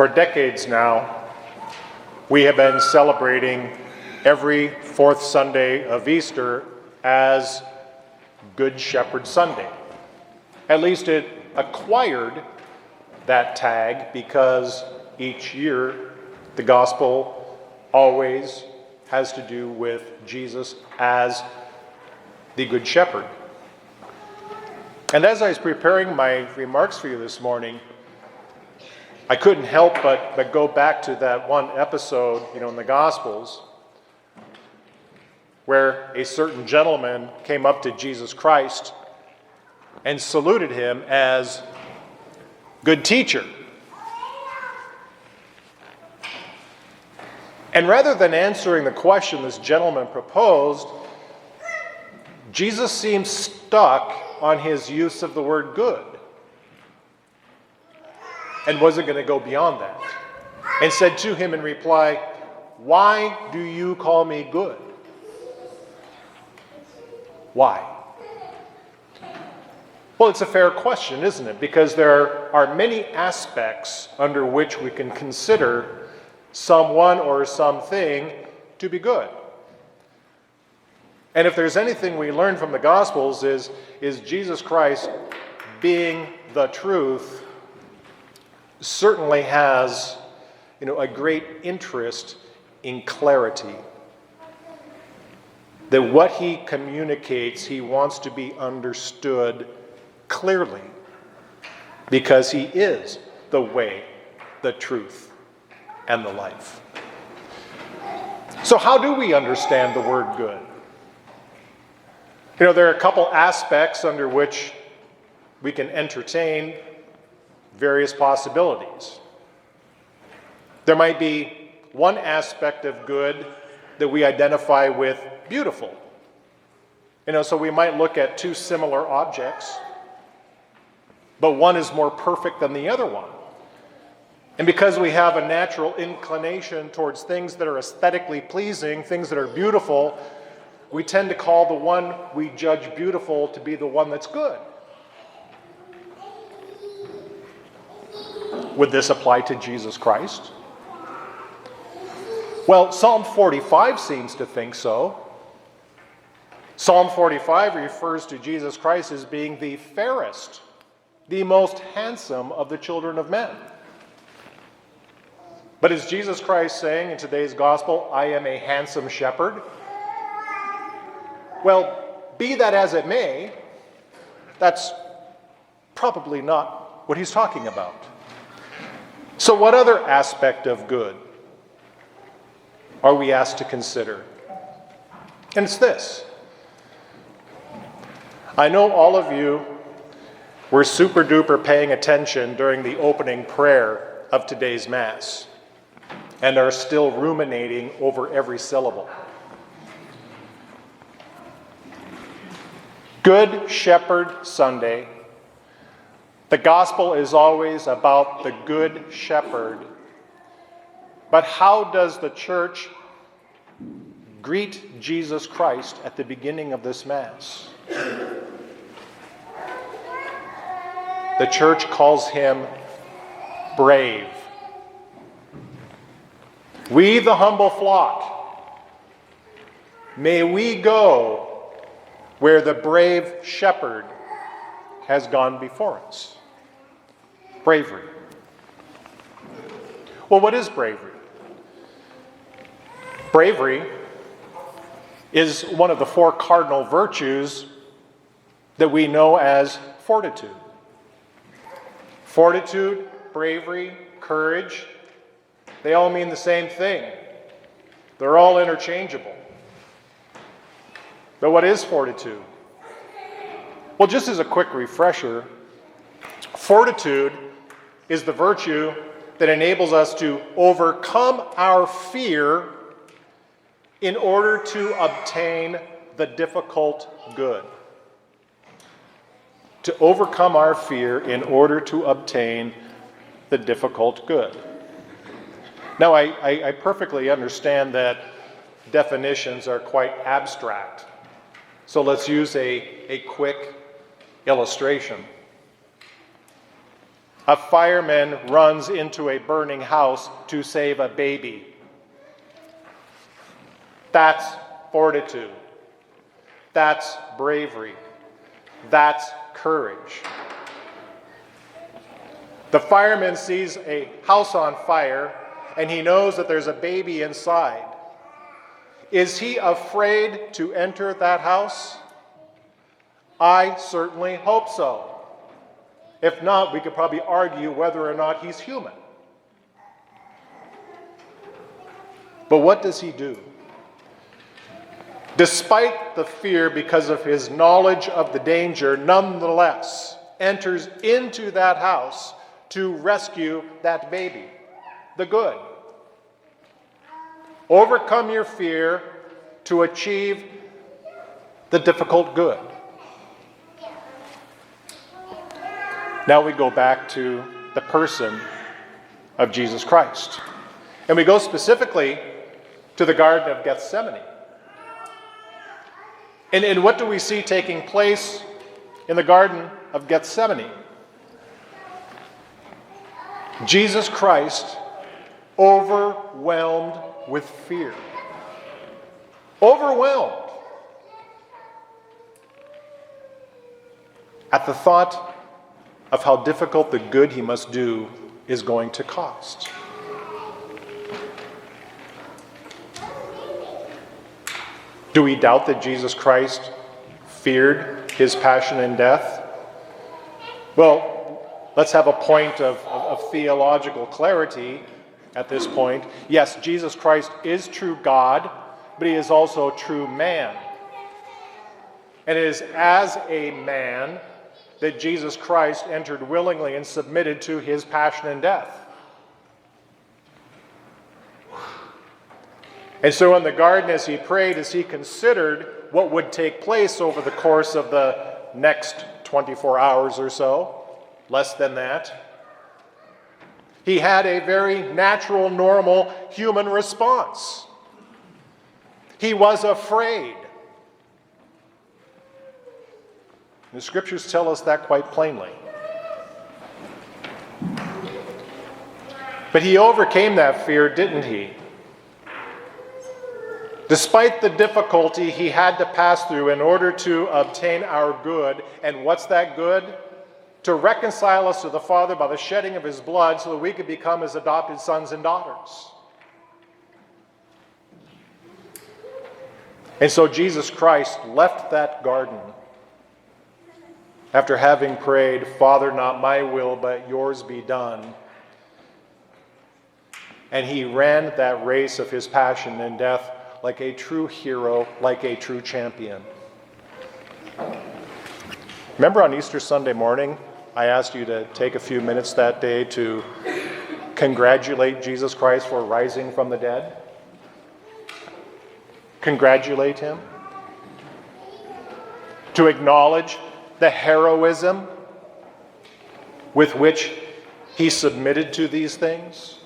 For decades now, we have been celebrating every fourth Sunday of Easter as Good Shepherd Sunday. At least it acquired that tag because each year the gospel always has to do with Jesus as the Good Shepherd. And as I was preparing my remarks for you this morning, I couldn't help but go back to that one episode, in the Gospels, where a certain gentleman came up to Jesus Christ and saluted him as good teacher. And rather than answering the question this gentleman proposed, Jesus seemed stuck on his use of the word good and wasn't going to go beyond that, and said to him in reply, "Why do you call me good?" Why? Well, it's a fair question, isn't it? Because there are many aspects under which we can consider someone or something to be good. And if there's anything we learn from the Gospels is Jesus Christ being the truth certainly has, a great interest in clarity. That what he communicates, he wants to be understood clearly, because he is the way, the truth, and the life. So how do we understand the word good? There are a couple aspects under which we can entertain various possibilities. There might be one aspect of good that we identify with beautiful. So we might look at two similar objects, but one is more perfect than the other one. And because we have a natural inclination towards things that are aesthetically pleasing, things that are beautiful, we tend to call the one we judge beautiful to be the one that's good. Would this apply to Jesus Christ? Well, Psalm 45 seems to think so. Psalm 45 refers to Jesus Christ as being the fairest, the most handsome of the children of men. But is Jesus Christ saying in today's gospel, "I am a handsome shepherd"? Well, be that as it may, that's probably not what he's talking about. So what other aspect of good are we asked to consider? And it's this. I know all of you were super duper paying attention during the opening prayer of today's Mass and are still ruminating over every syllable. Good Shepherd Sunday. The gospel is always about the Good Shepherd. But how does the church greet Jesus Christ at the beginning of this Mass? The church calls him brave. We, the humble flock, may we go where the brave shepherd has gone before us. Bravery. Well, what is bravery? Bravery is one of the four cardinal virtues that we know as fortitude. Fortitude, bravery, courage, they all mean the same thing. They're all interchangeable. But what is fortitude? Well, just as a quick refresher, fortitude is the virtue that enables us to overcome our fear in order to obtain the difficult good. To overcome our fear in order to obtain the difficult good. Now, I perfectly understand that definitions are quite abstract. So let's use a quick illustration. a fireman runs into a burning house to save a baby. That's fortitude. That's bravery. That's courage. The fireman sees a house on fire and he knows that there's a baby inside. Is he afraid to enter that house? I certainly hope so. If not, we could probably argue whether or not he's human. But what does he do? Despite the fear, because of his knowledge of the danger, nonetheless enters into that house to rescue that baby, the good. Overcome your fear to achieve the difficult good. Now we go back to the person of Jesus Christ. And we go specifically to the Garden of Gethsemane. And what do we see taking place in the Garden of Gethsemane? Jesus Christ overwhelmed with fear. Overwhelmed at the thought of how difficult the good he must do is going to cost. Do we doubt that Jesus Christ feared his passion and death? Well, let's have a point of theological clarity at this point. Yes, Jesus Christ is true God, but he is also true man. And it is as a man that Jesus Christ entered willingly and submitted to his passion and death. And so in the garden, as he prayed, as he considered what would take place over the course of the next 24 hours or so, less than that, he had a very natural, normal human response. He was afraid. The scriptures tell us that quite plainly. But he overcame that fear, didn't he? Despite the difficulty he had to pass through in order to obtain our good. And what's that good? To reconcile us to the Father by the shedding of his blood so that we could become his adopted sons and daughters. And so Jesus Christ left that garden after having prayed, Father, not my will, but yours be done. And he ran that race of his passion and death like a true hero, like a true champion. Remember on Easter Sunday morning, I asked you to take a few minutes that day to congratulate Jesus Christ for rising from the dead? Congratulate him. To acknowledge the heroism with which he submitted to these things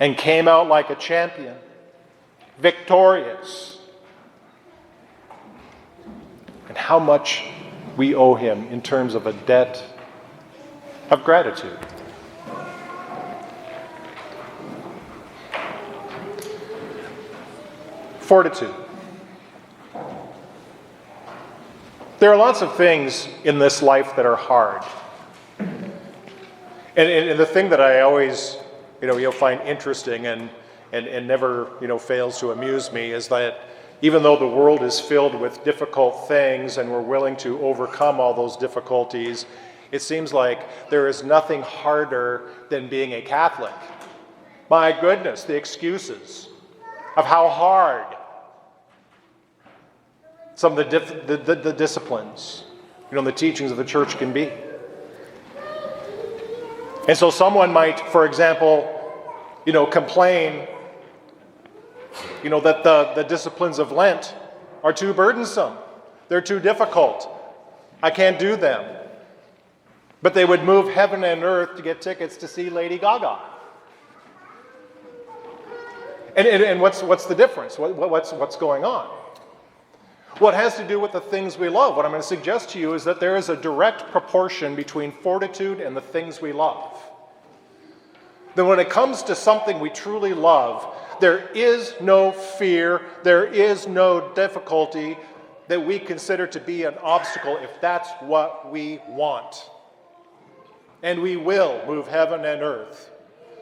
and came out like a champion, victorious. And how much we owe him in terms of a debt of gratitude. Fortitude. There are lots of things in this life that are hard. And the thing that I always, you'll find interesting and never, fails to amuse me is that even though the world is filled with difficult things and we're willing to overcome all those difficulties, it seems like there is nothing harder than being a Catholic. My goodness, the excuses of how hard some of the disciplines, the teachings of the church can be. And so someone might, for example, complain that the disciplines of Lent are too burdensome. They're too difficult. I can't do them. But they would move heaven and earth to get tickets to see Lady Gaga. And what's the difference? What's going on? What has to do with the things we love? What I'm going to suggest to you is that there is a direct proportion between fortitude and the things we love. That when it comes to something we truly love, there is no fear, there is no difficulty that we consider to be an obstacle if that's what we want. And we will move heaven and earth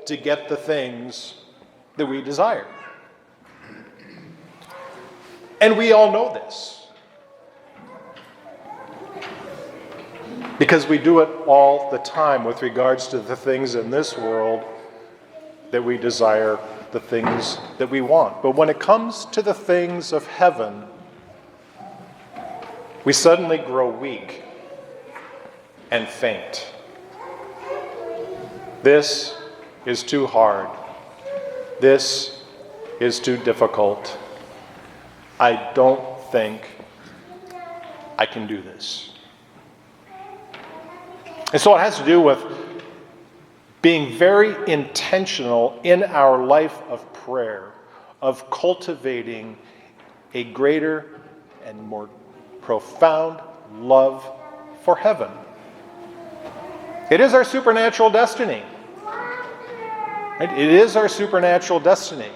to get the things that we desire. And we all know this, because we do it all the time with regards to the things in this world that we desire, the things that we want. But when it comes to the things of heaven, we suddenly grow weak and faint. This is too hard. This is too difficult. I don't think I can do this. And so it has to do with being very intentional in our life of prayer, of cultivating a greater and more profound love for heaven. It is our supernatural destiny. Right? It is our supernatural destiny.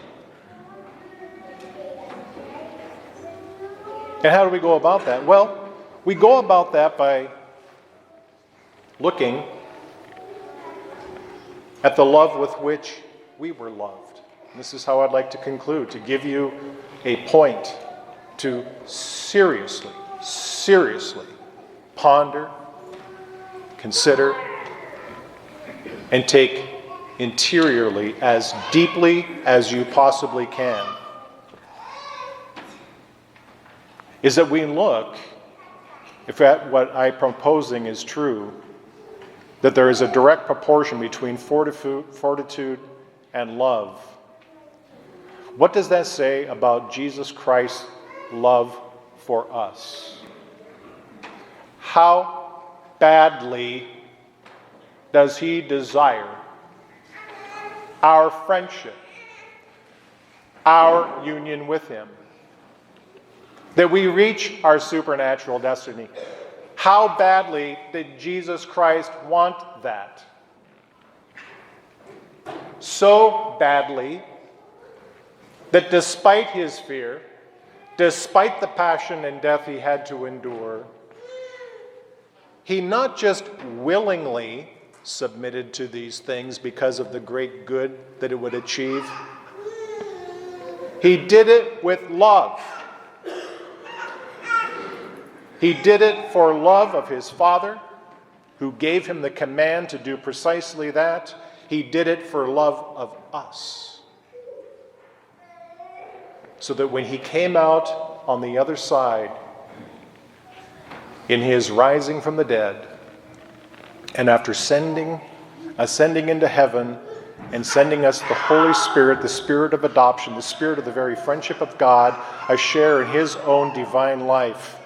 And how do we go about that? Well, we go about that by looking at the love with which we were loved. And this is how I'd like to conclude, to give you a point to seriously ponder, consider, and take interiorly as deeply as you possibly can. Is that we look, if that what I'm proposing is true, that there is a direct proportion between fortitude and love. What does that say about Jesus Christ's love for us? How badly does he desire our friendship, our union with him? That we reach our supernatural destiny. How badly did Jesus Christ want that? So badly that despite his fear, despite the passion and death he had to endure, he not just willingly submitted to these things because of the great good that it would achieve, he did it with love. He did it for love of his Father, who gave him the command to do precisely that. He did it for love of us. So that when he came out on the other side, in his rising from the dead, and after ascending into heaven and sending us the Holy Spirit, the Spirit of adoption, the Spirit of the very friendship of God, a share in his own divine life,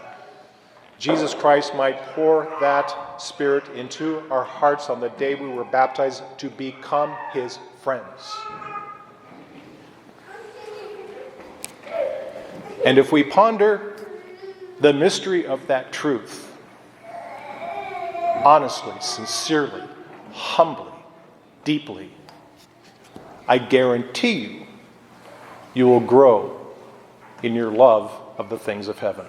Jesus Christ might pour that Spirit into our hearts on the day we were baptized to become his friends. And if we ponder the mystery of that truth, honestly, sincerely, humbly, deeply, I guarantee you will grow in your love of the things of heaven.